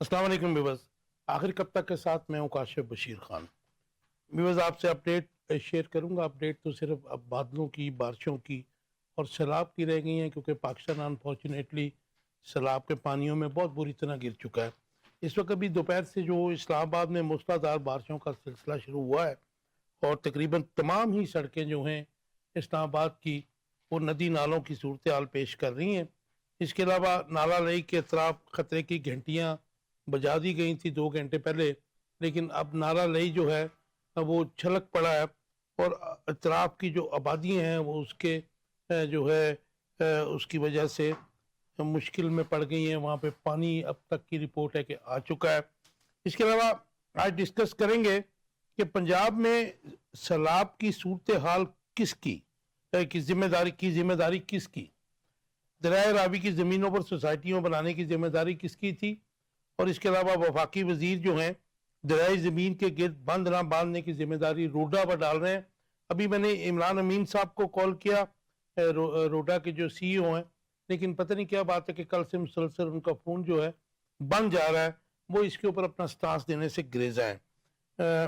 السلام علیکم بیوز، آخر کب تک کے ساتھ میں ہوں کاشف بشیر خان۔ بیوز آپ سے اپڈیٹ شیئر کروں گا۔ اپڈیٹ تو صرف اب بادلوں کی، بارشوں کی اور سیلاب کی رہ گئی ہیں، کیونکہ پاکستان انفارچونیٹلی سیلاب کے پانیوں میں بہت بری طرح گر چکا ہے۔ اس وقت بھی دوپہر سے جو اسلام آباد میں موسلادھار بارشوں کا سلسلہ شروع ہوا ہے اور تقریباً تمام ہی سڑکیں جو ہیں اسلام آباد کی وہ ندی نالوں کی صورتحال پیش کر رہی ہیں۔ اس کے علاوہ نالہ لئی کے اطراف خطرے کی گھنٹیاں بجا دی گئی تھی 2 گھنٹے پہلے، لیکن اب نالہ لئی جو ہے وہ چھلک پڑا ہے اور اطراف کی جو آبادیاں ہیں وہ اس کے جو ہے اس کی وجہ سے مشکل میں پڑ گئی ہیں۔ وہاں پہ پانی اب تک کی رپورٹ ہے کہ آ چکا ہے۔ اس کے علاوہ آج ڈسکس کریں گے کہ پنجاب میں سیلاب کی صورتحال کس کی ذمہ داری کس کی؟ دریائے راوی کی زمینوں پر سوسائٹیوں بنانے کی ذمہ داری کس کی تھی؟ اور اس کے علاوہ وفاقی وزیر جو ہیں دریائے زمین کے گرد بند نہ باندھنے کی ذمہ داری روڈا پر ڈال رہے ہیں۔ ابھی میں نے عمران امین صاحب کو کال کیا، روڈا کے جو سی ای او ہیں، لیکن پتہ نہیں کیا بات ہے کہ کل سے مسلسل ان کا فون جو ہے بند جا رہا ہے۔ وہ اس کے اوپر اپنا سٹانس دینے سے گریزا ہیں۔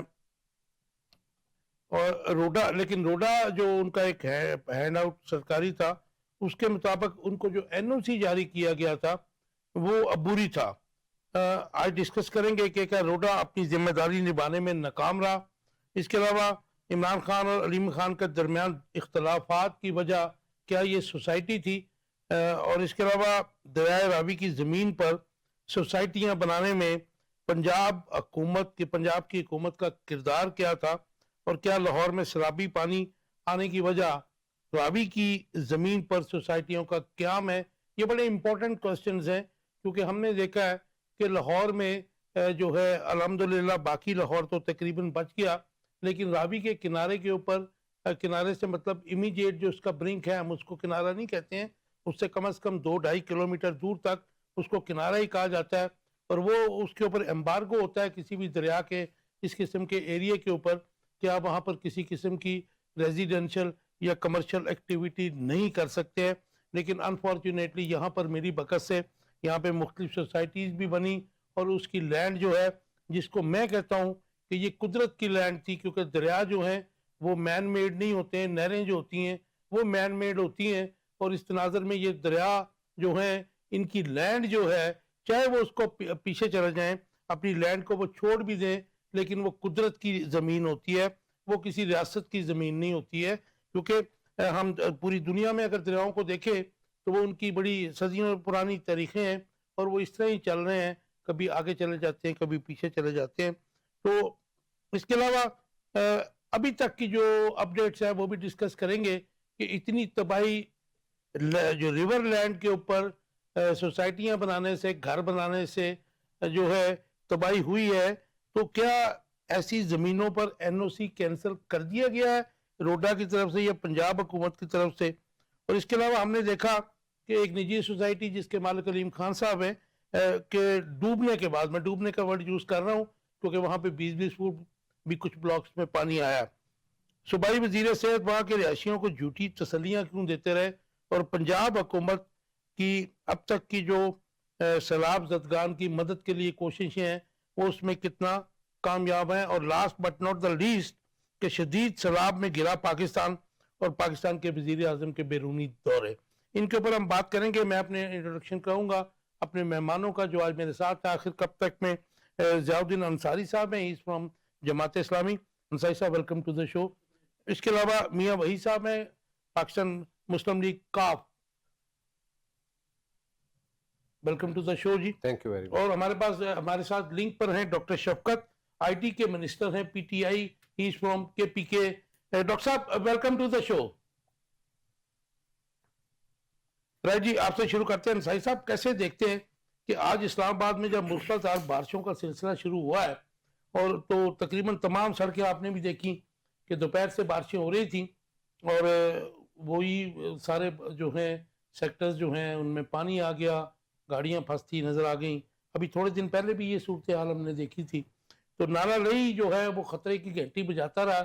اور روڈا جو ان کا ایک ہینڈ آؤٹ سرکاری تھا، اس کے مطابق ان کو جو این او سی جاری کیا گیا تھا وہ عبوری تھا۔ آج ڈسکس کریں گے کہ کیا روڈا اپنی ذمہ داری نبھانے میں ناکام رہا؟ اس کے علاوہ عمران خان اور علیم خان کے درمیان اختلافات کی وجہ کیا یہ سوسائٹی تھی؟ اور اس کے علاوہ دریائے راوی کی زمین پر سوسائٹیاں بنانے میں پنجاب کی حکومت کا کردار کیا تھا؟ اور کیا لاہور میں سیلابی پانی آنے کی وجہ راوی کی زمین پر سوسائٹیوں کا قیام ہے؟ یہ بڑے امپورٹنٹ کوسچنز ہیں، کیونکہ ہم نے دیکھا ہے کہ لاہور میں جو ہے الحمدللہ باقی لاہور تو تقریباً بچ گیا، لیکن راوی کے کنارے کے اوپر، کنارے سے مطلب امیجیٹ جو اس کا برنک ہے، ہم اس کو کنارہ نہیں کہتے ہیں، اس سے کم از کم 2-2.5 کلومیٹر دور تک اس کو کنارہ ہی کہا جاتا ہے، اور وہ اس کے اوپر ایمبارگو ہوتا ہے کسی بھی دریا کے اس قسم کے ایریے کے اوپر کہ آپ وہاں پر کسی قسم کی ریزیڈنشل یا کمرشل ایکٹیویٹی نہیں کر سکتے ہیں۔ لیکن انفارچونیٹلی یہاں پر میری بکت سے یہاں پہ مختلف سوسائٹیز بھی بنی، اور اس کی لینڈ جو ہے، جس کو میں کہتا ہوں کہ یہ قدرت کی لینڈ تھی، کیونکہ دریا جو ہیں وہ مین میڈ نہیں ہوتے ہیں، نہریں جو ہوتی ہیں وہ مین میڈ ہوتی ہیں، اور اس تناظر میں یہ دریا جو ہیں ان کی لینڈ جو ہے، چاہے وہ اس کو پیچھے چلے جائیں، اپنی لینڈ کو وہ چھوڑ بھی دیں، لیکن وہ قدرت کی زمین ہوتی ہے، وہ کسی ریاست کی زمین نہیں ہوتی ہے۔ کیونکہ ہم پوری دنیا میں اگر دریاؤں کو دیکھیں تو وہ ان کی بڑی صدیوں پرانی تاریخیں ہیں، اور وہ اس طرح ہی چل رہے ہیں، کبھی آگے چلے جاتے ہیں، کبھی پیچھے چلے جاتے ہیں۔ تو اس کے علاوہ ابھی تک کی جو اپڈیٹس ہیں وہ بھی ڈسکس کریں گے کہ اتنی تباہی جو ریور لینڈ کے اوپر سوسائٹیاں بنانے سے، گھر بنانے سے جو ہے تباہی ہوئی ہے، تو کیا ایسی زمینوں پر این او سی کینسل کر دیا گیا ہے روڈا کی طرف سے یا پنجاب حکومت کی طرف سے؟ اور اس کے علاوہ ہم نے دیکھا کہ ایک نجی سوسائٹی جس کے مالک علیم خان صاحب ہیں کہ ڈوبنے کے بعد، میں ڈوبنے کا ورڈ یوز کر رہا ہوں کیونکہ وہاں پہ 20 فٹ بھی کچھ بلاکس میں پانی آیا۔ صوبائی وزیر صحت وہاں کے رہائشیوں کو جھوٹی تسلیاں کیوں دیتے رہے؟ اور پنجاب حکومت کی اب تک کی جو سیلاب زدگان کی مدد کے لیے کوششیں ہیں وہ اس میں کتنا کامیاب ہیں؟ اور last but not the least کہ شدید سیلاب میں گرا پاکستان اور پاکستان کے وزیر اعظم کے بیرونی دورے، ان کے اوپر ہم بات کریں گے۔ میں اپنے انٹروڈکشن کروں گا اپنے مہمانوں کا جو آج میرے ساتھ ہے آخر کب تک میں۔ ضیاء الدین انصاری صاحب ہیں، ہی فرام جماعت اسلامی۔ انصاری صاحب ویلکم ٹو دا شو۔ اس کے علاوہ میاں وحید صاحب ہیں، پاکستان مسلم لیگ کاف، ویلکم ٹو دا شو جی۔ Thank you very much. اور ہمارے ساتھ لنک پر ہیں ڈاکٹر شفقت، آئی ٹی کے منسٹر ہیں، P T I, he is from کے پی کے۔ ڈاکٹر صاحب welcome to the show. Right جی، آپ سے شروع کرتے ہیں۔ انصاری صاحب کیسے دیکھتے ہیں کہ آج اسلام آباد میں جب موسلادھار بارشوں کا سلسلہ شروع ہوا ہے، اور تو تقریباً تمام سڑکیں آپ نے بھی دیکھی کہ دوپہر سے بارشیں ہو رہی تھیں، اور وہی سارے جو ہیں سیکٹرز جو ہیں ان میں پانی آ گیا، گاڑیاں پھنستی نظر آ گئیں۔ ابھی تھوڑے دن پہلے بھی یہ صورتحال ہم نے دیکھی تھی۔ تو نالہ لئی جو ہے وہ خطرے کی گھنٹی بجاتا رہا،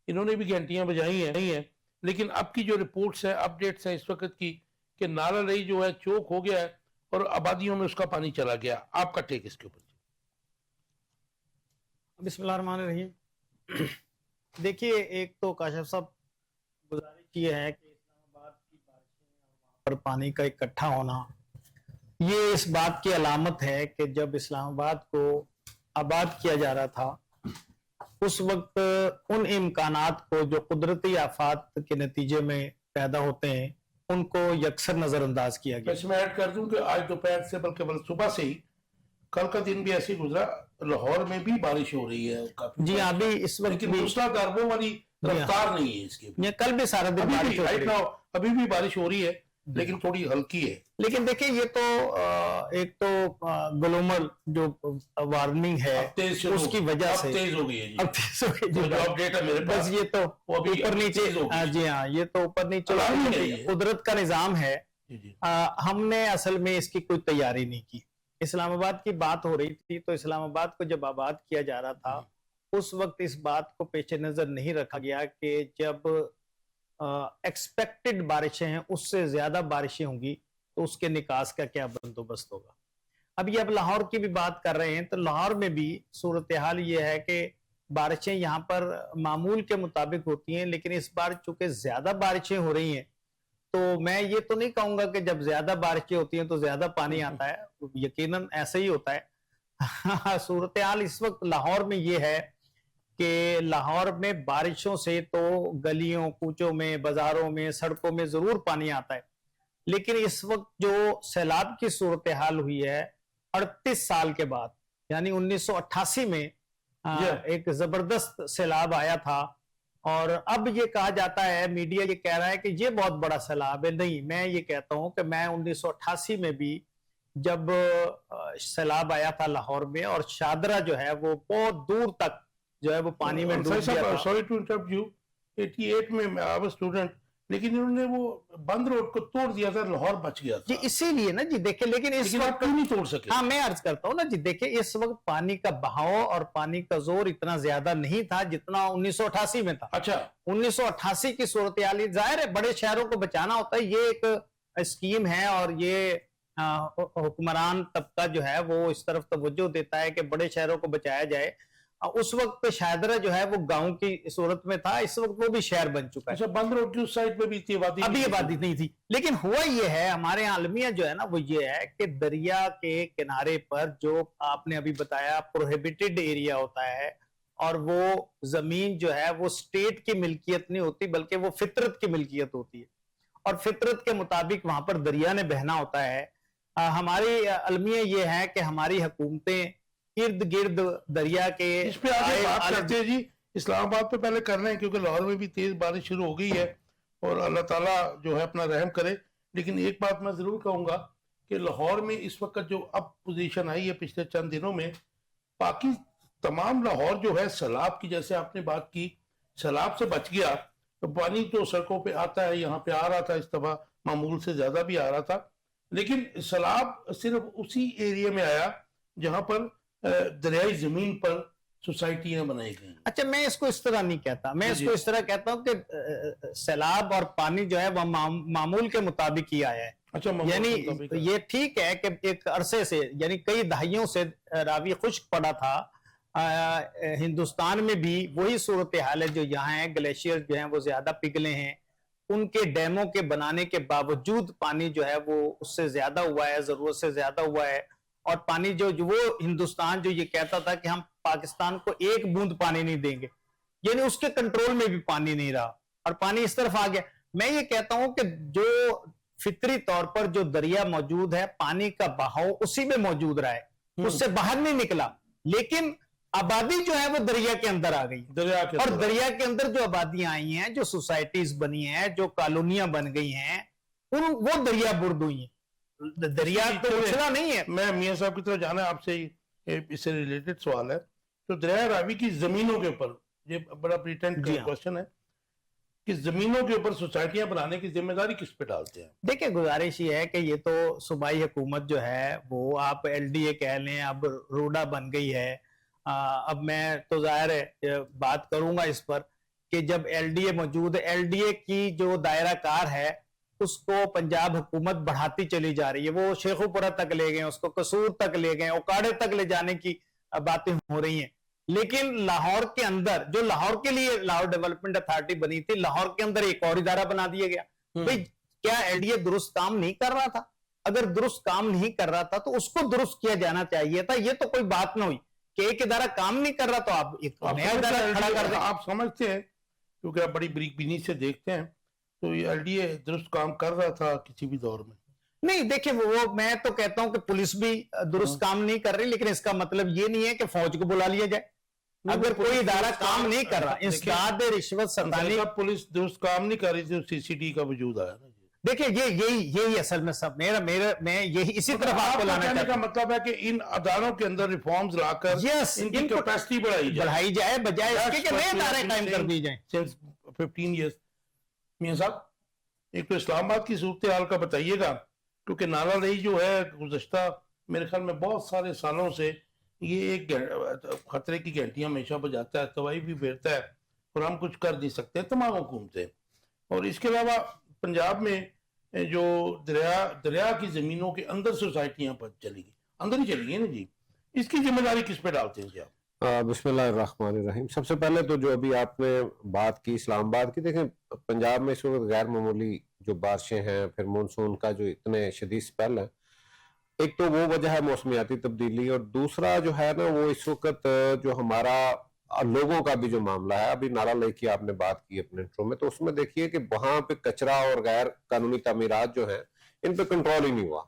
انہوں نے بھی گھنٹیاں بجائی ہیں، لیکن اب کی جو رپورٹس ہیں، اپڈیٹس ہیں اس وقت کی، کہ نالہ لئی جو ہے چوک ہو گیا ہے اور آبادیوں میں اس کا پانی چلا گیا۔ آپ کا ٹیک اس کے اوپر؟ بسم اللہ الرحمن الرحیم. دیکھیے ایک تو کاشف صاحب گزارش یہ ہے کہ اسلام آباد کی بارشیں اور وہاں پر پانی کا اکٹھا ہونا یہ اس بات کی علامت ہے کہ جب اسلام آباد کو آباد کیا جا رہا تھا اس وقت ان امکانات کو جو قدرتی آفات کے نتیجے میں پیدا ہوتے ہیں ان کو یکسر نظر انداز کیا گیا. اس میں ایڈ کر دوں کہ آج دوپہر سے بلکہ صبح سے ہی کل کا دن بھی ایسے گزرا, لاہور میں بھی بارش ہو رہی ہے کافی. جی ہاں, ابھی اس وقت لیکن موسلادھار وہ والی رفتار نہیں ہے اس کی. کل بھی سارا دن بارش ہو رہی ہے, ابھی بھی بارش ہو رہی ہے لیکن تھوڑی ہلکی ہے. لیکن دیکھیں یہ تو ایک تو گلوبل جو وارننگ ہے اس کی وجہ سے تیز ہو گئی ہے. اب تیز ہو گئی, بس یہ تو اوپر نیچے, جی ہاں یہ تو اوپر نیچے قدرت کا نظام ہے. ہم نے اصل میں اس کی کوئی تیاری نہیں کی. اسلام آباد کی بات ہو رہی تھی تو اسلام آباد کو جب آباد کیا جا رہا تھا اس وقت اس بات کو پیش نظر نہیں رکھا گیا کہ جب ایکسپیکٹڈ بارشیں ہیں اس سے زیادہ بارشیں ہوں گی تو اس کے نکاس کا کیا بندوبست ہوگا. ابھی اب لاہور کی بھی بات کر رہے ہیں تو لاہور میں بھی صورتحال یہ ہے کہ بارشیں یہاں پر معمول کے مطابق ہوتی ہیں, لیکن اس بار چونکہ زیادہ بارشیں ہو رہی ہیں تو میں یہ تو نہیں کہوں گا کہ جب زیادہ بارشیں ہوتی ہیں تو زیادہ پانی آتا ہے, یقیناً ایسا ہی ہوتا ہے. صورتحال اس وقت لاہور میں یہ ہے کہ لاہور میں بارشوں سے تو گلیوں کوچوں میں بازاروں میں سڑکوں میں ضرور پانی آتا ہے, لیکن اس وقت جو سیلاب کی صورتحال ہوئی ہے 38 سال کے بعد یعنی 1988 میں ایک زبردست سیلاب آیا تھا, اور اب یہ کہا جاتا ہے, میڈیا یہ کہہ رہا ہے کہ یہ بہت بڑا سیلاب ہے. نہیں, میں یہ کہتا ہوں کہ میں 1988 میں بھی جب سیلاب آیا تھا لاہور میں اور شادرہ جو ہے وہ بہت دور تک جو ہے وہ پانی میں ڈوب گیا تھا. سوری ٹو انٹرپٹ یو, 88 میں I was student, لیکن انہوں نے وہ بند روڈ کو توڑ دیا تھا, لاہور بچ گیا تھا. جی اسی لیے نا جی دیکھیں, لیکن اس وقت کیوں نہیں توڑ سکے؟ ہاں میں عرض کرتا ہوں نا جی, دیکھیں اس وقت پانی کا بہاؤ اور پانی کا زور اتنا زیادہ نہیں تھا جتنا 1988 میں تھا. اچھا 1988 کی صورتحال ظاہر ہے بڑے شہروں کو بچانا ہوتا ہے, یہ ایک اسکیم ہے اور یہ حکمران طبقہ جو ہے وہ اس طرف توجہ دیتا ہے کہ بڑے شہروں کو بچایا جائے. اس وقت شاہدرہ جو ہے وہ گاؤں کی صورت میں تھا, اس وقت وہ بھی شہر بن چکا ہے. اچھا بند روڈ کی اس سائڈ پہ بھی تھی آبادی, ابھی آبادی نہیں تھی. لیکن ہوا یہ ہے ہمارے یہاں المیہ جو ہے نا وہ یہ ہے کہ دریا کے کنارے پر جو آپ نے ابھی بتایا پروہیبیٹڈ ایریا ہوتا ہے, اور وہ زمین جو ہے وہ سٹیٹ کی ملکیت نہیں ہوتی بلکہ وہ فطرت کی ملکیت ہوتی ہے, اور فطرت کے مطابق وہاں پر دریا نے بہنا ہوتا ہے. ہماری المیہ یہ ہے کہ ہماری حکومتیں ارد گرد دریا کے اس پہ آگے بات کرتے ہیں جی. اسلام آباد پہ پہلے کر رہے ہیں کیونکہ لاہور میں بھی تیز بارش شروع ہو گئی ہے اور اللہ تعالیٰ جو ہے اپنا رحم کرے. لیکن ایک بات میں ضرور کہوں گا کہ لاہور میں اس وقت جو اب پوزیشن آئی ہے پچھلے چند دنوں میں, باقی تمام لاہور جو ہے سیلاب کی, جیسے آپ نے بات کی سیلاب سے بچ گیا, پانی تو سڑکوں پہ آتا ہے, یہاں پہ آ رہا تھا اس دفعہ معمول سے زیادہ بھی آ رہا تھا, لیکن سیلاب صرف اسی ایریے میں آیا جہاں پر دریائی زمین پر سوسائٹیاں بنائی گئی. اچھا میں اس کو اس طرح نہیں کہتا, میں اس کو اس طرح کہتا ہوں کہ سیلاب اور پانی جو ہے وہ معمول کے مطابق ہی آیا ہے. اچھا یعنی یہ ٹھیک ہے کہ ایک عرصے سے یعنی کئی دہائیوں سے راوی خشک پڑا تھا, ہندوستان میں بھی وہی صورتحال ہے جو یہاں ہے, گلیشیئر جو ہیں وہ زیادہ پگھلے ہیں, ان کے ڈیموں کے بنانے کے باوجود پانی جو ہے وہ اس سے زیادہ ہوا ہے, ضرورت سے زیادہ ہوا ہے. اور پانی جو وہ ہندوستان جو یہ کہتا تھا کہ ہم پاکستان کو ایک بوند پانی نہیں دیں گے, یعنی اس کے کنٹرول میں بھی پانی نہیں رہا اور پانی اس طرف آ گیا. میں یہ کہتا ہوں کہ جو فطری طور پر جو دریا موجود ہے پانی کا بہاؤ اسی میں موجود رہا ہے, اس سے باہر نہیں نکلا, لیکن آبادی جو ہے وہ دریا کے اندر آ گئی. اور دریا کے اندر جو آبادیاں آئی ہیں, جو سوسائٹیز بنی ہیں, جو کالونیاں بن گئی ہیں, وہ دریا برد ہوئی ہیں. دریا تو اچھلا نہیں ہے. میں میاں صاحب کی طرف جانا ہے آپ سے, اس سے ریلیٹڈ سوال ہے. تو دریا راوی کی زمینوں کے اوپر یہ بڑا پریٹینٹ کوشچن ہے کہ زمینوں کے اوپر سوسائٹیاں بنانے کی ذمہ داری کس پہ ڈالتے ہیں؟ دیکھیں گزارش یہ ہے کہ یہ تو صوبائی حکومت جو ہے وہ آپ ایل ڈی اے کہہ لیں, اب روڈا بن گئی ہے. اب میں تو ظاہر ہے بات کروں گا اس پر کہ جب ایل ڈی اے موجود ہے, ایل ڈی اے کی جو دائرہ کار ہے اس کو پنجاب حکومت بڑھاتی چلی جا رہی ہے. وہ شیخو پورہ تک لے گئے, اس کو قصور تک لے گئے, اوکاڑے تک لے جانے کی باتیں ہو رہی ہیں. لیکن لاہور کے اندر جو لاہور کے لیے لاہور ڈیولپمنٹ اتھارٹی بنی تھی، لاہور کے اندر ایک اور ادارہ بنا دیا گیا. بھئی کیا ایل ڈی اے درست کام نہیں کر رہا تھا؟ اگر درست کام نہیں کر رہا تھا تو اس کو درست کیا جانا چاہیے تھا. یہ تو کوئی بات نہ ہوئی کہ ایک ادارہ کام نہیں کر رہا تو آپ ایک نیا ادارہ کھڑا کر دیں. آپ سمجھتے ہیں کیونکہ آپ بڑی بریک بینی سے دیکھتے ہیں تو یہ ایل ڈی اے درست کام کر رہا تھا کسی بھی دور میں؟ نہیں دیکھیں، وہ میں تو کہتا ہوں کہ پولیس بھی درست کام نہیں کر رہی، لیکن اس کا مطلب یہ نہیں ہے کہ فوج کو بلا لیا جائے. اگر کوئی ادارہ کام نہیں کر رہا، انسداد رشوت ستانی، پولیس درست کام نہیں کر رہی تھی، سی سی ٹی کا وجود آیا نا. دیکھیں یہی اصل میں سب میں یہی اسی طرف آپ کو لانا کہنے چاہتا کا ہوں. مطلب ہے کہ ان اداروں کے اندر ریفارمز لا کر ان کی کیپیسٹی بڑھائی جائے بجائے اس کے کہ نئے ادارے قائم کر دی جائیں. 15 years. میاں صاحب ایک تو اسلام آباد کی صورتحال کا بتائیے گا، کیونکہ نالا لئی جو ہے گزشتہ میرے خیال میں بہت سارے سالوں سے یہ ایک خطرے کی گھنٹیاں ہمیشہ بجاتا ہے، توائی بھی پھیرتا ہے اور ہم کچھ کر نہیں سکتے تمام حکومتیں. اور اس کے علاوہ پنجاب میں جو دریا کی زمینوں کے اندر سوسائٹیاں پر چلی گئی، اندر ہی چلی گئی نا جی، اس کی ذمہ داری کس پہ ڈالتے ہیں جی آپ؟ بسم اللہ الرحمن الرحیم. سب سے پہلے تو جو ابھی آپ نے بات کی اسلام آباد کی، دیکھیں پنجاب میں اس وقت غیر معمولی جو بارشیں ہیں، پھر مونسون کا جو اتنے شدید سپیل ہے، ایک تو وہ وجہ ہے موسمیاتی تبدیلی، اور دوسرا جو ہے نا وہ اس وقت جو ہمارا لوگوں کا بھی جو معاملہ ہے. ابھی نالا لئی کی آپ نے بات کی اپنے انٹرو میں، تو اس میں دیکھیے کہ وہاں پہ کچرا اور غیر قانونی تعمیرات جو ہیں ان پہ کنٹرول ہی نہیں ہوا.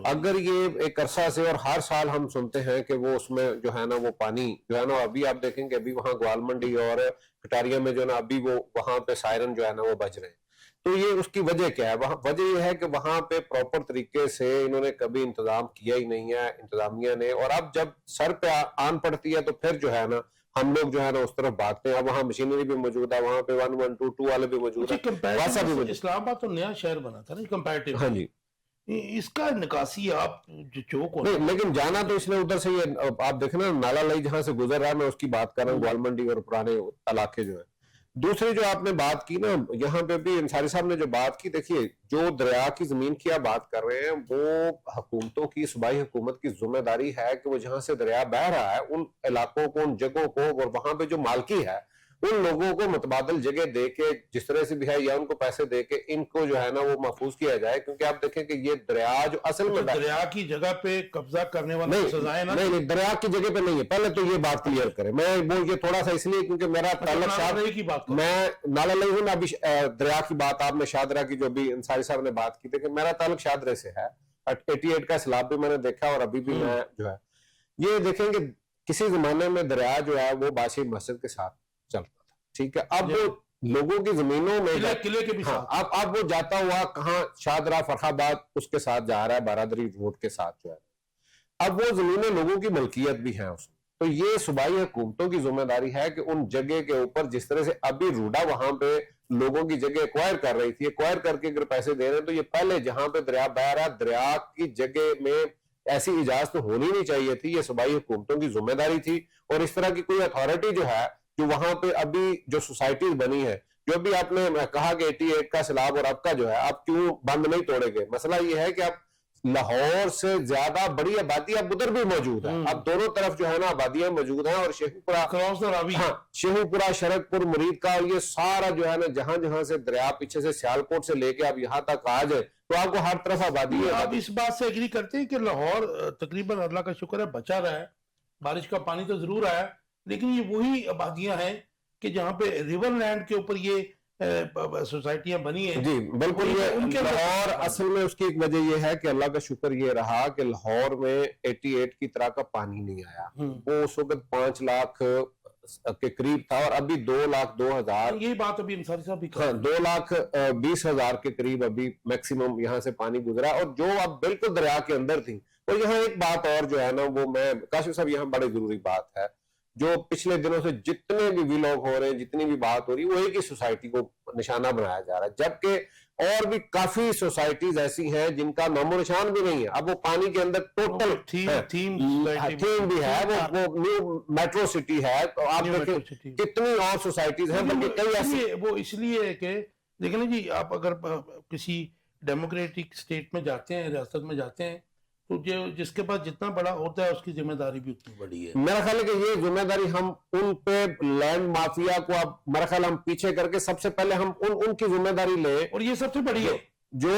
اگر یہ ایک عرصہ سے اور ہر سال ہم سنتے ہیں کہ وہ اس میں جو ہے نا وہ پانی جو ہے نا، ابھی آپ دیکھیں کہ ابھی وہاں گوال منڈی اور کٹاریا میں جو نا ابھی وہ وہاں پہ سائرن جو ہے نا وہ بج رہے ہیں. تو یہ اس کی وجہ کیا ہے؟ وجہ یہ ہے کہ وہاں پہ پراپر طریقے سے انہوں نے کبھی انتظام کیا ہی نہیں ہے انتظامیہ نے، اور اب جب سر پہ آن پڑتی ہے تو پھر جو ہے نا ہم لوگ جو ہے نا اس طرف بھاگتے ہیں. اب وہاں مشینری بھی موجود ہے، وہاں پہ 1122 والے بھی موجود ہیں. اسلام آباد تو نیا شہر بنا تھا نا کمپیریٹیو. ہاں جی، اس کا نکاسی آپ جو چوک نہیں، لیکن جانا تو اس نے ادھر سے، یہ آپ دیکھنا نالا لئی جہاں سے گزر رہا ہے، میں اس کی بات کر رہا ہوں، گوال منڈی اور پرانے علاقے جو ہیں. دوسری جو آپ نے بات کی نا، یہاں پہ بھی انصاری صاحب نے جو بات کی، دیکھیے جو دریا کی زمین کی آپ بات کر رہے ہیں وہ حکومتوں کی، صوبائی حکومت کی ذمہ داری ہے کہ وہ جہاں سے دریا بہہ رہا ہے ان علاقوں کو، ان جگہوں کو، اور وہاں پہ جو مالکی ہے ان لوگوں کو متبادل جگہ دے کے جس طرح سے بھی ہے، یا ان کو پیسے دے کے ان کو جو ہے نا وہ محفوظ کیا جائے. کیونکہ آپ دیکھیں کہ یہ دریا جو اصل میں دریا کی جگہ پہ قبضہ کرنے والا سزائیں نا، نہیں دریا کی جگہ پہ نہیں ہے. پہلے تو یہ بات کلیئر کریں. میں وہ یہ تھوڑا سا اس لیے کیونکہ میرا تعلق میں نالا لئی ہوں، ابھی دریا کی بات آپ نے شاہدرہ کی جو بھی انصاری صاحب نے بات کی تھی کہ میرا تعلق شاہدرہ سے ہے. 88 کا سیلاب بھی میں نے دیکھا، اور ابھی بھی میں جو ہے یہ دیکھیں کہ کسی زمانے میں دریا جو ہے وہ باشی مسجد کے ساتھ چلتا تھا، ٹھیک ہے. اب لوگوں کی زمینوں میں قلعے کے بھی اب وہ جاتا ہوا کہاں، شاہدرہ فرخ آباد اس کے ساتھ جا رہا ہے، بارادری روڈ کے ساتھ جو ہے. اب وہ زمینیں لوگوں کی ملکیت بھی ہیں اس میں. تو یہ صوبائی حکومتوں کی ذمہ داری ہے کہ ان جگہ کے اوپر جس طرح سے ابھی روڈا وہاں پہ لوگوں کی جگہ ایکوائر کر رہی تھی، ایکوائر کر کے اگر پیسے دے رہے ہیں تو یہ پہلے جہاں پہ دریا بہہ رہا ہے دریا کی جگہ میں ایسی اجازت ہونی نہیں چاہیے تھی. یہ صوبائی حکومتوں کی ذمہ داری تھی. اور اس طرح کی کوئی اتھارٹی جو ہے جو وہاں پہ ابھی جو سوسائٹیز بنی ہے، جو بھی آپ نے کہا کہ 88 کا سیلاب اور اب کا جو ہے آپ کیوں بند نہیں توڑے گئے، مسئلہ یہ ہے کہ اب لاہور سے زیادہ بڑی آبادی اب ادھر بھی موجود ہے. اب دونوں طرف جو ہے نا آبادیاں موجود ہیں، اور شیخو پورہ، شرک پور، مرید کا، یہ سارا جو ہے نا جہاں جہاں سے دریا پیچھے سے سیالکوٹ سے لے کے اب یہاں تک آ جائے تو آپ کو ہر طرف آبادی ہے. آپ اس بات سے ایگری کرتے ہیں کہ لاہور تقریباً اللہ کا شکر ہے بچا رہا ہے، بارش کا پانی تو ضرور آیا، لیکن یہ وہی آبادیاں ہیں کہ جہاں پہ ریور لینڈ کے اوپر یہ سوسائٹیاں بنی ہیں. جی بالکل. یہ لاہور اصل میں اس کی ایک وجہ یہ ہے کہ اللہ کا شکر یہ رہا کہ لاہور میں 88 کی طرح کا پانی نہیں آیا. وہ اس وقت 5 لاکھ کے قریب تھا، اور ابھی 2,02,000، یہی بات ابھی انصاری صاحب بھی 2,20,000 کے قریب ابھی میکسیمم یہاں سے پانی گزرا، اور جو اب بالکل دریا کے اندر تھی. اور یہاں ایک بات اور جو ہے نا وہ میں کاشف صاحب یہاں بڑی ضروری بات ہے، جو پچھلے دنوں سے جتنے بھی ویلوگ ہو رہے ہیں، جتنی بھی بات ہو رہی ہے، وہ ایک ہی سوسائٹی کو نشانہ بنایا جا رہا ہے، جبکہ اور بھی کافی سوسائٹیز ایسی ہیں جن کا نام و نشان بھی نہیں ہے. اب وہ پانی کے اندر ٹوٹل تھیم بھی ہے، وہ نیو میٹرو سٹی ہے. تو آپ دیکھیں کتنی اور سوسائٹیز ہیں، بلکہ کئی ایسی. وہ اس لیے کہ دیکھیں نا جی، آپ اگر کسی ڈیموکریٹک اسٹیٹ میں جاتے ہیں، ریاست میں جاتے ہیں، تو جس کے پاس جتنا بڑا ہوتا ہے اس کی ذمہ داری بھی اتنی بڑی ہے. میرا خیال ہے کہ یہ ذمہ داری ہم ان پہ لینڈ مافیا کو اب میرا خیال ہم پیچھے کر کے سب سے پہلے ہم ان کی ذمہ داری لیں, اور یہ سب سے بڑی ہے جو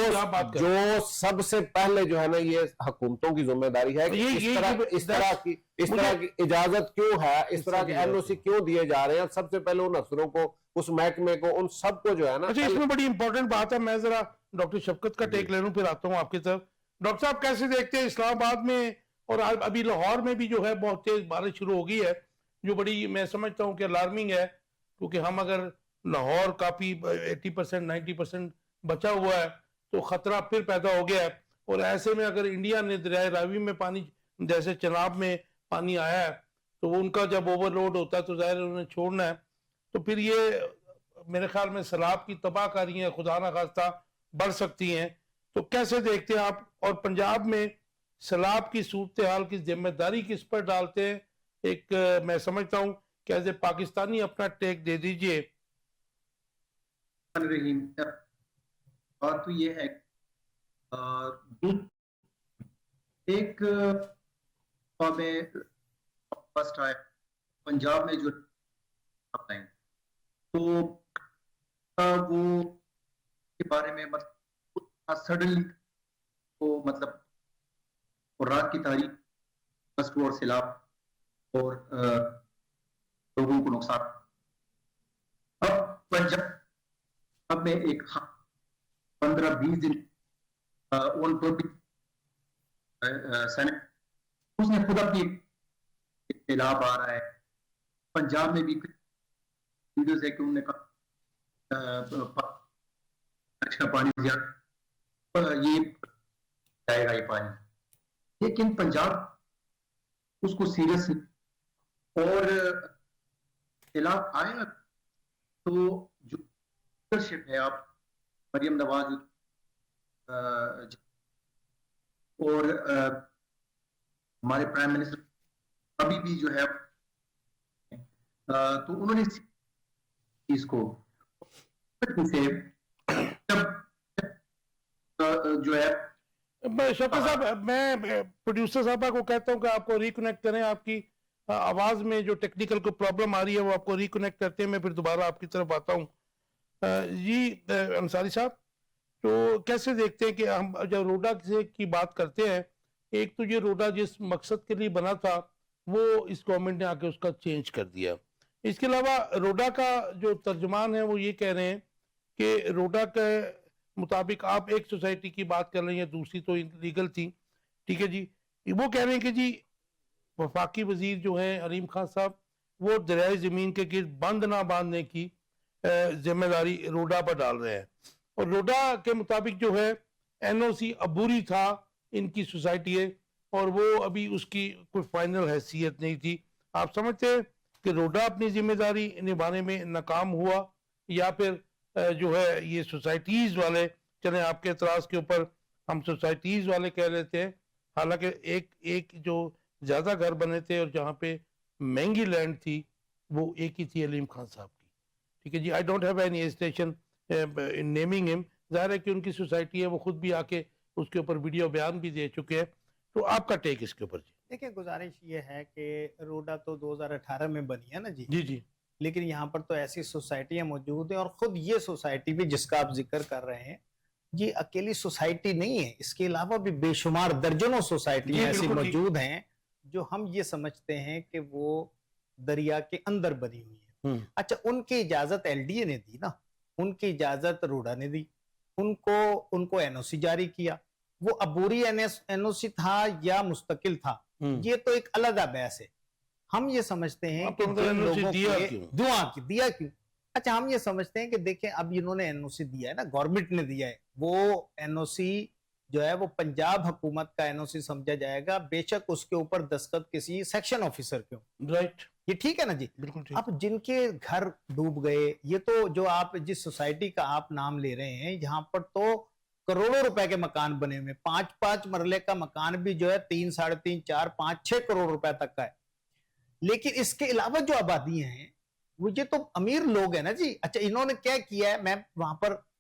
سب سے پہلے جو ہے نا یہ حکومتوں کی ذمہ داری ہے کہ اس طرح کی اجازت کیوں ہے, اس طرح کے ایل او سی کیوں دیے جا رہے ہیں. سب سے پہلے ان افسروں کو, اس محکمے کو, ان سب کو جو ہے نا. اچھا, اس میں بڑی امپورٹنٹ بات ہے, میں ذرا ڈاکٹر شفقت کا ٹیک لے لوں پھر آتا ہوں آپ کی طرف. ڈاکٹر صاحب کیسے دیکھتے ہیں اسلام آباد میں اور ابھی لاہور میں بھی جو ہے بہت تیز بارش شروع ہو گئی ہے, جو بڑی میں سمجھتا ہوں کہ الارمنگ ہے, کیونکہ ہم اگر لاہور کافی 80% 90% بچا ہوا ہے تو خطرہ پھر پیدا ہو گیا ہے. اور ایسے میں اگر انڈیا نے دریائے راوی میں پانی, جیسے چناب میں پانی آیا ہے, تو ان کا جب اوور لوڈ ہوتا ہے تو ظاہر انہوں نے چھوڑنا ہے, تو پھر یہ میرے خیال میں سیلاب کی تباہ کاریاں خدا نہ خواستہ بڑھ سکتی ہیں. تو کیسے دیکھتے ہیں آپ, اور پنجاب میں سیلاب کی صورتحال کی ذمہ داری کس پر ڈالتے ہیں؟ ایک میں سمجھتا ہوں کہ ایز اے پاکستانی اپنا ٹیک دے دیجئے. بات تو یہ ہے ایک میں فرسٹ آئے پنجاب میں جو تو وہ کے بارے میں سڈنلی وہ مطلب اور رات کی تاریخ فسٹ اور سیلاب اور لوگوں کو نقصان. اب پنجاب میں ایک 15-20 دن اون سینٹ اس نے خود اپنی سیلاب آ رہا ہے. پنجاب میں بھی ویڈیوز ہے کہ انہوں نے کہا پانی زیادہ یہ جائے گا یہ پانی, لیکن پنجاب اس کو سیریس اور سیلاب آیا تو جو لیڈرشپ ہے, آپ مریم نواز اور ہمارے پرائم منسٹر ابھی بھی جو ہے تو انہوں نے اس کو جو ہے. شوکت صاحب, میں پروڈیوسر صاحبہ کو کہتا ہوں کہ آپ کو ریکنیکٹ کریں, آپ کی آواز میں جو ٹیکنیکل کو پرابلم آ رہی ہے وہ آپ کو ریکنیکٹ کرتے ہیں, میں پھر دوبارہ آپ کی طرف آتا ہوں. جی انصاری صاحب, تو کیسے دیکھتے ہیں کہ ہم جب روڈا کی بات کرتے ہیں, ایک تو یہ روڈا جس مقصد کے لیے بنا تھا وہ اس گورنمنٹ نے آ کے اس کا چینج کر دیا. اس کے علاوہ روڈا کا جو ترجمان ہے وہ یہ کہہ رہے ہیں کہ روڈا کے مطابق آپ ایک سوسائٹی کی بات کر رہے ہیں, دوسری تو لیگل تھی, ٹھیک ہے جی, وہ کہہ رہے ہیں کہ جی وفاقی وزیر جو ہیں علیم خان صاحب وہ دریائے زمین کے گرد بند نہ باندھنے کی ذمہ داری روڈا پر ڈال رہے ہیں. اور روڈا کے مطابق جو ہے این او سی عبوری تھا ان کی سوسائٹی ہے, اور وہ ابھی اس کی کوئی فائنل حیثیت نہیں تھی. آپ سمجھتے ہیں کہ روڈا اپنی ذمہ داری نبھانے میں ناکام ہوا, یا پھر جو ہے یہ سوسائٹیز والے, چلیں آپ کے اعتراض کے اوپر ہم سوسائٹیز والے کہہ لیتے ہیں, حالانکہ ایک جو زیادہ گھر بنے تھے اور جہاں پہ مہنگی لینڈ تھی وہ ایک ہی تھی علیم خان صاحب کی, ٹھیک ہے جی. I don't have any hesitation in naming ہم, ظاہر ہے کہ ان کی سوسائٹی ہے, وہ خود بھی آ کے اس کے اوپر ویڈیو بیان بھی دے چکے ہیں. تو آپ کا ٹیک اس کے اوپر جی. دیکھیں, گزارش یہ ہے کہ روڈا تو 2018 میں بنی ہے نا جی, جی جی, لیکن یہاں پر تو ایسی سوسائٹیاں موجود ہیں, اور خود یہ سوسائٹی بھی جس کا آپ ذکر کر رہے ہیں یہ اکیلی سوسائٹی نہیں ہے, اس کے علاوہ بھی بے شمار درجنوں سوسائٹیاں ایسی موجود ہیں جو ہم یہ سمجھتے ہیں کہ وہ دریا کے اندر بنی ہوئی ہیں. اچھا, ان کی اجازت ایل ڈی اے نے دی نا, ان کی اجازت روڈا نے دی, ان کو این او سی جاری کیا. وہ عبوری این او سی تھا یا مستقل تھا یہ تو ایک علیحدہ بحث ہے. ہم یہ سمجھتے ہیں کہ جن لوگوں کو دیا کیوں, اچھا ہم یہ سمجھتے ہیں کہ دیکھیں اب انہوں نے این او سی دیا ہے نا, گورنمنٹ نے دیا ہے, وہ این او سی جو ہے وہ پنجاب حکومت کا این او سی سمجھا جائے گا, بے شک اس کے اوپر دستخط کسی سیکشن آفیسر کے ہوں, رائٹ, یہ ٹھیک ہے نا جی. بالکل ٹھیک. اب جن کے گھر ڈوب گئے, یہ تو جو آپ جس سوسائٹی کا آپ نام لے رہے ہیں یہاں پر تو کروڑوں روپے کے مکان بنے ہوئے, 5 مرلے کا مکان بھی جو ہے 3, 3.5, 4, 5, 6 کروڑ روپے تک کا ہے. لیکن اس کے علاوہ جو آبادیاں ہیں وہ یہ تو امیر لوگ ہیں نا جی. اچھا, انہوں نے کیا کیا ہے, میں وہاں پر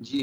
جی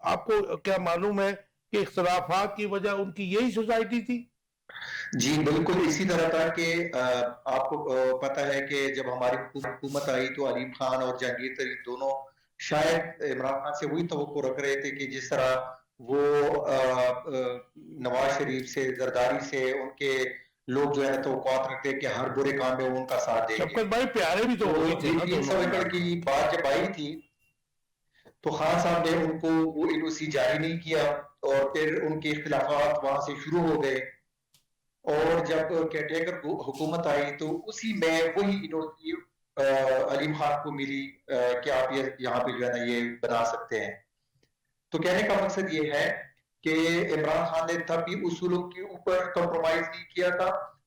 آپ کو کیا معلوم ہے کہ اختلافات کی وجہ ان کی یہی سوسائٹی تھی؟ جی بالکل اسی طرح تھا کہ آپ کو پتہ ہے کہ جب ہماری حکومت آئی تو علیم خان اور جہانگیر ترین دونوں شاید عمران خان سے وہی توقع رکھ رہے تھے کہ جس طرح وہ نواز شریف سے، زرداری سے، ان کے لوگ جو ہے توقعات رکھتے کہ ہر برے کام میں وہ ان کا ساتھ دیں گے. شفقت بھائی پیارے بھی تو وہی تھے نا 300 ایکڑ کی بات جب آئی تھی تو خان صاحب نے ان کو وہ NOC جاری نہیں کیا اور پھر ان کے اختلافات وہاں سے شروع ہو گئے. اور جب کیٹیکر حکومت آئی تو اسی میں وہی NOC علیم خان کو ملی کہ آپ یہاں پہ جو ہے نا یہ بنا سکتے ہیں. تو کہنے کا مقصد یہ ہے کہ عمران خان نے تب بھی اصولوں کے اوپر کمپرومائز نہیں کیا تھا.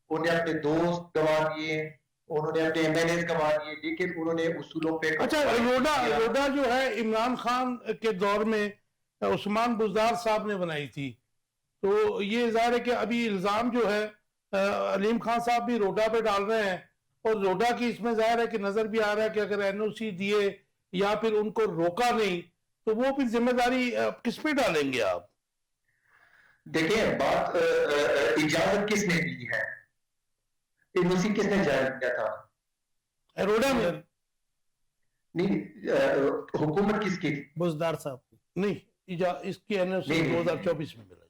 انہوں نے اپنے دوست گنوا دیے، انہوں نے اپنے MLAs گنوا دیے، لیکن انہوں نے اصولوں پہ. اچھا روڈا جو ہے عمران خان کے دور میں عثمان بزدار صاحب نے بنائی تھی، تو یہ ظاہر ہے کہ ابھی الزام جو ہے علیم خان صاحب بھی روڈا پہ ڈال رہے ہیں، اور روڈا کی اس میں ظاہر ہے کہ نظر بھی آ رہا ہے کہ اگر NOC دیے یا پھر ان کو روکا نہیں تو وہ پھر ذمہ داری کس پہ ڈالیں گے آپ؟ دیکھیں بات اجازت کس نے دی ہے، NOC کس نے جاری کیا تھا؟ روڈا میں نہیں، حکومت کس کی؟ بزدار صاحب کی نہیں، اس کی NOC 2024 میں ملا.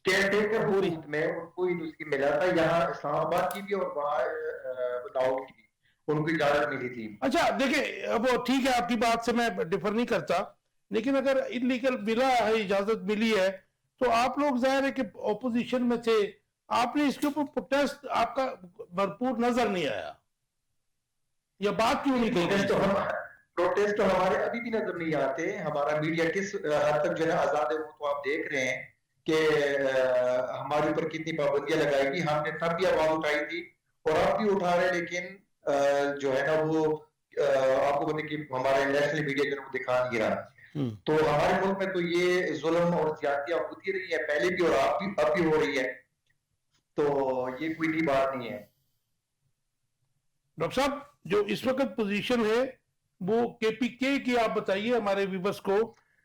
کیئرٹیکر حکومت میں ان کو NOC ملا تھا، یہاں اسلام آباد کی بھی اور وہاں لاہور کی بھی ان کو اجازت ملی تھی. اچھا دیکھیں، اب ٹھیک ہے آپ کی بات سے میں ڈیفر نہیں کرتا، لیکن اگر انلیگل بلا ہے اجازت ملی ہے تو آپ لوگ ظاہر ہے کہ اپوزیشن میں تھے، آپ نے اس کے اوپر پروٹیسٹ آپ کا بھرپور نظر نہیں آیا، یا بات کیوں نہیں کی؟ پروٹیسٹ تو ہمارے ابھی بھی نظر نہیں آتے. ہمارا میڈیا کس حد تک جو ہے آزاد ہے وہ تو آپ دیکھ رہے ہیں کہ ہمارے اوپر کتنی پابندیاں لگائی گی. ہم نے تب بھی آواز اٹھائی تھی اور آپ بھی اٹھا رہے ہیں، لیکن جو ہے نا وہ آپ کو بولے کہ ہمارے نیشنل میڈیا جو دکھا نہیں رہا. تو ہمارے ملک میں تو یہ ظلم اور زیادتیاں ہوتی رہی ہیں پہلے بھی اور اب بھی ہو رہی ہے، تو یہ کوئی نئی بات نہیں ہے. ڈاکٹر صاحب جو اس وقت پوزیشن ہے وہ KPK کی آپ بتائیے ہمارے ویورز کو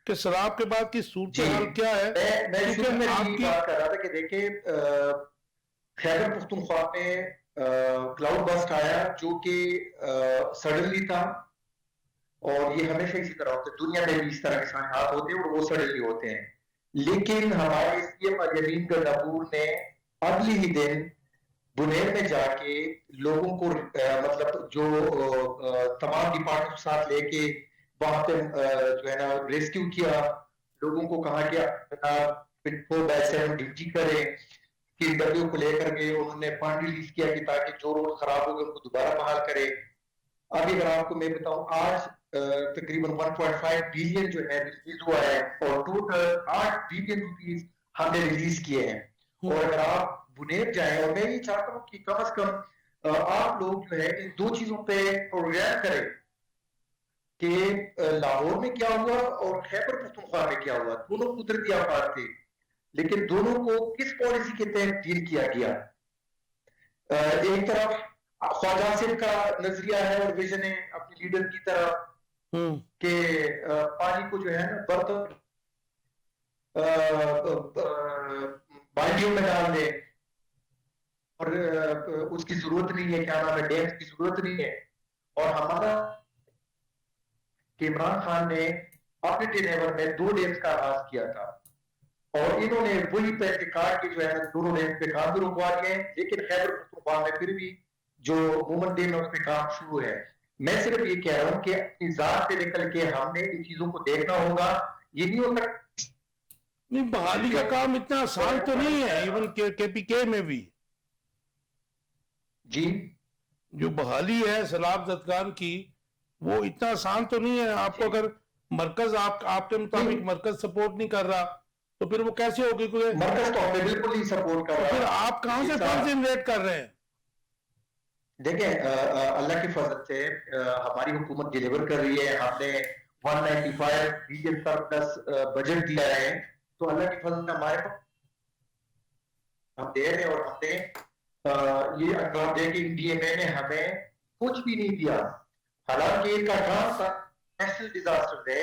کہ سراب کے بعد کی صورتحال کیا ہے؟ میں شروع میں یہ بات کر رہا تھا کہ دیکھیں خیبر پختونخوا میں کلاؤڈ بسٹ آیا جو کہ سڈنلی تھا، اور یہ ہمیشہ اسی طرح ہوتا ہے، دنیا میں بھی اس طرح کے صحنات ہوتے ہیں اور وہ سڈنلی ہوتے ہیں. لیکن ہمارے CM الیمین گنڈاپور نے اگلی ہی دن بنیر میں جا کے لوگوں کو مطلب جو تمام ڈپارٹمنٹ کے ساتھ لے کے وہاں پہ جو ہے نا ریسکیو کیا، لوگوں کو کہا کہ 24/7 ڈیوٹی کریں، KW کو لے کر کے انہوں نے فنڈ ریلیز کیا کہ تاکہ جو روڈ خراب ہو گئے ان کو دوبارہ بحال کرے. ابھی اگر آپ کو میں بتاؤں آج تقریباً 1.5 بلین جو ہے ریلیز ہوا ہے اور ٹوٹل 8 بلین روپیز ہم نے ریلیز کیے ہیں. اور اگر آپ بنیر جائیں، اور میں یہ چاہتا ہوں کہ کم از کم آپ لوگ جو ہے ان دو چیزوں پہ غور کریں کہ لاہور میں کیا ہوا اور خیبر پختونخوا میں کیا ہوا. دونوں قدرتی آفات تھے، لیکن دونوں کو کس پالیسی کے تحت ڈیل کیا گیا. ایک طرف خواجہ صاحب کا نظریہ ہے اور ویژن ہے اپنی لیڈر کی طرف کہ پانی کو جو ہے نا برتن بالٹیوں میں ڈال دے اور اس کی ضرورت نہیں ہے، کیا نام ہے، ڈیمز کی ضرورت نہیں ہے. اور ہمارا کہ عمران خان نے اپنے ٹینیور میں 2 ڈیمز کا آغاز کیا تھا اور انہوں نے وہی پیسے کاٹ کے جو ہے دونوں ڈیمز پہ کام بھی رکوا دیے ہیں، لیکن خیبر پختونخوا میں پھر بھی جو مومن ڈیم ہے اس پہ کام شروع ہے. میں صرف یہ کہہ رہا ہوں کہ اپنی ذات سے نکل کے ہم نے ان چیزوں کو دیکھنا ہوگا. یہ نہیں ہوتا نہیں، بحالی کا کام اتنا آسان تو نہیں ہے، ایون KPK میں بھی جی جو بحالی ہے سیلاب زدگان کی وہ اتنا آسان تو نہیں ہے. آپ کو اگر مرکز آپ کے مطابق مرکز سپورٹ نہیں کر رہا تو پھر وہ کیسے ہوگی؟ مرکز تو ہمیں بالکل نہیں سپورٹ کر رہا. پھر آپ کہاں سے فنڈز جنریٹ کر رہے ہیں؟ دیکھیں اللہ کی فضل سے ہماری حکومت ڈیلیور کر رہی ہے. ہم نے 195 بلین سرپلس بجٹ دیا ہے، تو اللہ کی فضل سے ہمارے پاس ہم دے رہے ہیں. اور ہم نے یہ اقدام دے کہ DMA نے ہمیں کچھ بھی نہیں دیا، حالانکہ ان کا کام نیشنل ڈیزاسٹر ہے.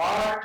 8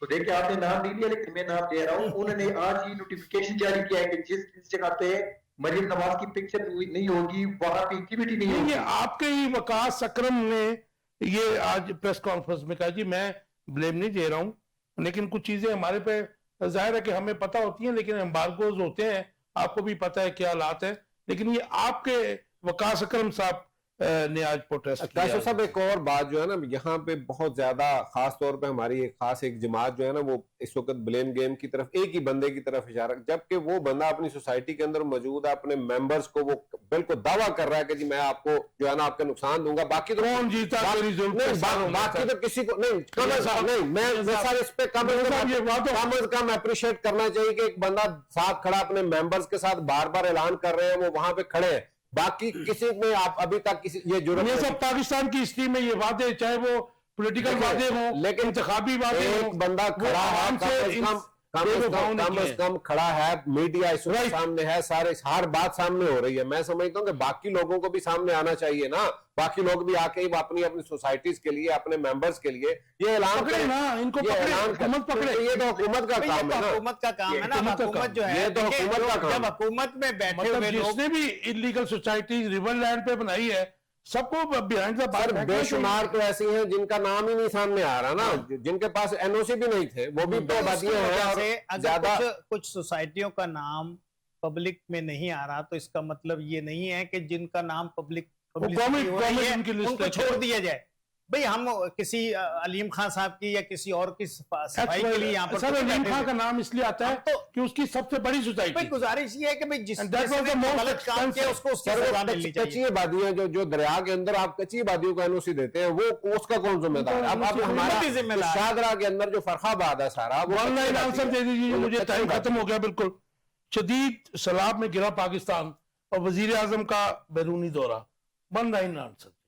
تو دیکھیں آپ نے نام نہیں لیا لیکن میں نام دے رہا ہوں. انہوں نے آج ہی نوٹیفیکیشن جاری کیا ہے کہ جس جگہ پہ مریم نواز کی پکچر نہیں ہوگی وہاں پہ ایکٹیویٹی نہیں ہوگی. یہ آپ کے ہی وقاص اکرم نے یہ آج پریس کانفرنس میں کہا. جی میں بلیم نہیں دے رہا ہوں لیکن کچھ چیزیں ہمارے پہ ظاہر ہے کہ ہمیں پتہ ہوتی ہیں لیکن امبارگوز ہوتے ہیں, آپ کو بھی پتہ ہے کیا حالات ہیں, لیکن یہ آپ کے وقاص اکرم صاحب نے آج پروٹیسٹ کیا. کاشف صاحب ایک اور بات جو ہے نا یہاں پہ بہت زیادہ خاص طور پہ ہماری ایک جماعت جو ہے نا وہ اس وقت بلیم گیم کی طرف ایک ہی بندے کی طرف اشارہ, جبکہ وہ بندہ اپنی سوسائٹی کے اندر موجود ہے, اپنے ممبرز کو وہ بالکل دعویٰ کر رہا ہے کہ جی میں آپ کو جو ہے نا آپ کا نقصان دوں گا. باقی تو کون جیتا میری ظلم کے ساتھ ہونا باقی تو کسی کو نہیں میں سر اس پہ کم از کم اپریشیٹ کرنا چاہیے کہ ایک بندہ ساتھ کھڑا اپنے ممبرز کے ساتھ بار بار اعلان کر رہے ہیں وہ وہاں پہ کھڑے ہیں. باقی کسی میں آپ ابھی تک یہ سب پاکستان کی ہسٹری میں یہ وعدے چاہے وہ پولیٹیکل وعدے ہوں لیکن انتخابی وعدے ہوں, ایک بندہ کھڑا ہے کم از کم کھڑا ہے, میڈیا اس وقت سامنے ہے, سارے ہر بات سامنے ہو رہی ہے. میں سمجھتا ہوں کہ باقی لوگوں کو بھی سامنے آنا چاہیے نا, باقی لوگ بھی آ کے اپنی سوسائٹیز کے لیے اپنے ممبرز کے لیے یہ اعلان پکڑے نا, ان کو حکومت پکڑے. یہ تو حکومت کا کام ہے نا, حکومت کا کام ہے نا, حکومت جو ہے یہ تو حکومت کا کام. جب حکومت میں بیٹھے ہوئے مطلب جس نے بھی انلیگل سوسائٹیز ریور لینڈ پہ بنائی ہے سب کو بیہائنڈ دا بار بے شمار تو ایسی ہیں جن کا نام ہی نہیں سامنے آ رہا نا, جن کے پاس این او سی بھی نہیں تھے, وہ بھی آبادیاں ہیں. اگر کچھ سوسائٹیوں کا نام پبلک میں نہیں آ رہا تو اس کا مطلب یہ نہیں ہے کہ جن کا نام پبلک ان کو چھوڑ دیا جائے. بھئی ہم کسی علیم خان صاحب کی یا کسی اور کی صفائی کے لیے یہاں پر سر علیم خان کا نام اس لیے آتا ہے کہ اس کی سب سے بڑی سوسائٹی. گزارش یہ ہے کہ بھئی جس نے غلط کام کیا اس کو اس کی سزا ملنی چاہیے. کچی آبادیاں جو دریا کے اندر آپ کچی آبادیوں کو این او سی دیتے ہیں وہ اس کا کون ذمہ دار ہے؟ اب ہمارا شاہدرہ کے اندر جو فرخ آباد ہے سارا ون لائن آنسر دے دیجیے مجھے, ٹائم ختم ہو گیا. بالکل شدید سیلاب میں گرا پاکستان اور وزیر اعظم کا بیرونی دورہ, ون لائن آنسر.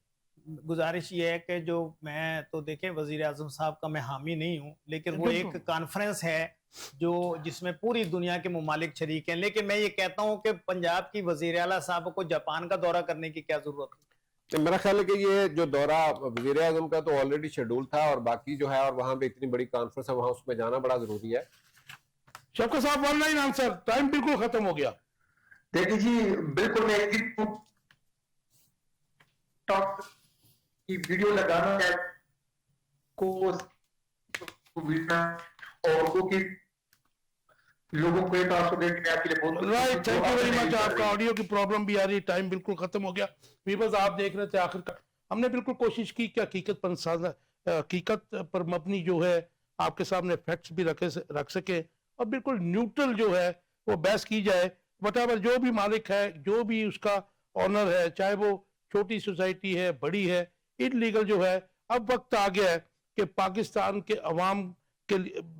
گزارش یہ ہے کہ جو میں تو دیکھیں وزیر اعظم صاحب کا میں حامی نہیں ہوں لیکن وہ ایک کانفرنس ہے جس میں پوری دنیا کے ممالک شریک ہیں, لیکن میں یہ کہتا ہوں کہ پنجاب کی وزیر اعلیٰ صاحب کو جاپان کا دورہ کرنے کی کیا ضرورت ہے؟ میرا خیال ہے کہ یہ جو دورہ وزیر اعظم کا تو آلریڈی شیڈول تھا اور باقی جو ہے اور وہاں پہ اتنی بڑی کانفرنس ہے وہاں اس میں جانا بڑا ضروری ہے. شوکت صاحب ون لائن آنسر, ٹائم بالکل ختم ہو گیا. دیکھیں جی بالکل میں کی ویڈیو لگانا ہے کو اور لوگوں کو ایک آسو دیکھ کے آپ کے لئے بہت رائٹ, تھینک یو ویری مچ. آپ کا آڈیو کی پرابلم بھی آ رہی ہے, ٹائم بالکل ختم ہو گیا. ویورز آپ دیکھ رہے تھے آخر کا ہم نے بالکل کوشش کی کہ حقیقت پر مبنی جو ہے آپ کے سامنے فیکٹس بھی رکھ سکے اور بالکل نیوٹرل جو ہے وہ بحث کی جائے. وٹ ایور جو بھی مالک ہے, جو بھی اس کا آنر ہے, چاہے وہ چھوٹی سوسائٹی ہے بڑی ہے, انلیگل جو ہے, اب وقت آ گیا ہے کہ پاکستان کے عوام کے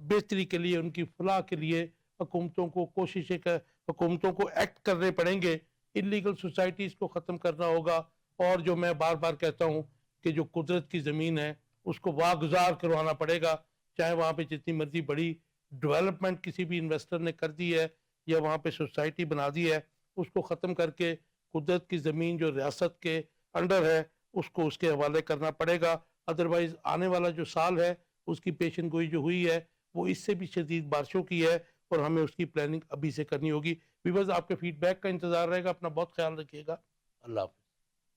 بہتری کے لیے, ان کی فلاح کے لیے حکومتوں کو ایکٹ کرنے پڑیں گے. انلیگل سوسائٹیز کو ختم کرنا ہوگا اور جو میں بار بار کہتا ہوں کہ جو قدرت کی زمین ہے اس کو واگزار کروانا پڑے گا, چاہے وہاں پہ جتنی مرضی بڑی ڈیولپمنٹ کسی بھی انویسٹر نے کر دی ہے یا وہاں پہ سوسائٹی بنا دی ہے, اس کو ختم کر کے قدرت کی زمین جو ریاست کے انڈر ہے اس کو اس کے حوالے کرنا پڑے گا. ادروائز آنے والا جو سال ہے اس کی پیشن گوئی جو ہوئی ہے وہ اس سے بھی شدید بارشوں کی ہے اور ہمیں اس کی پلاننگ ابھی سے کرنی ہوگی. ویورز آپ کے فیڈ بیک کا انتظار رہے گا. اپنا بہت خیال رکھیے گا. اللہ حافظ.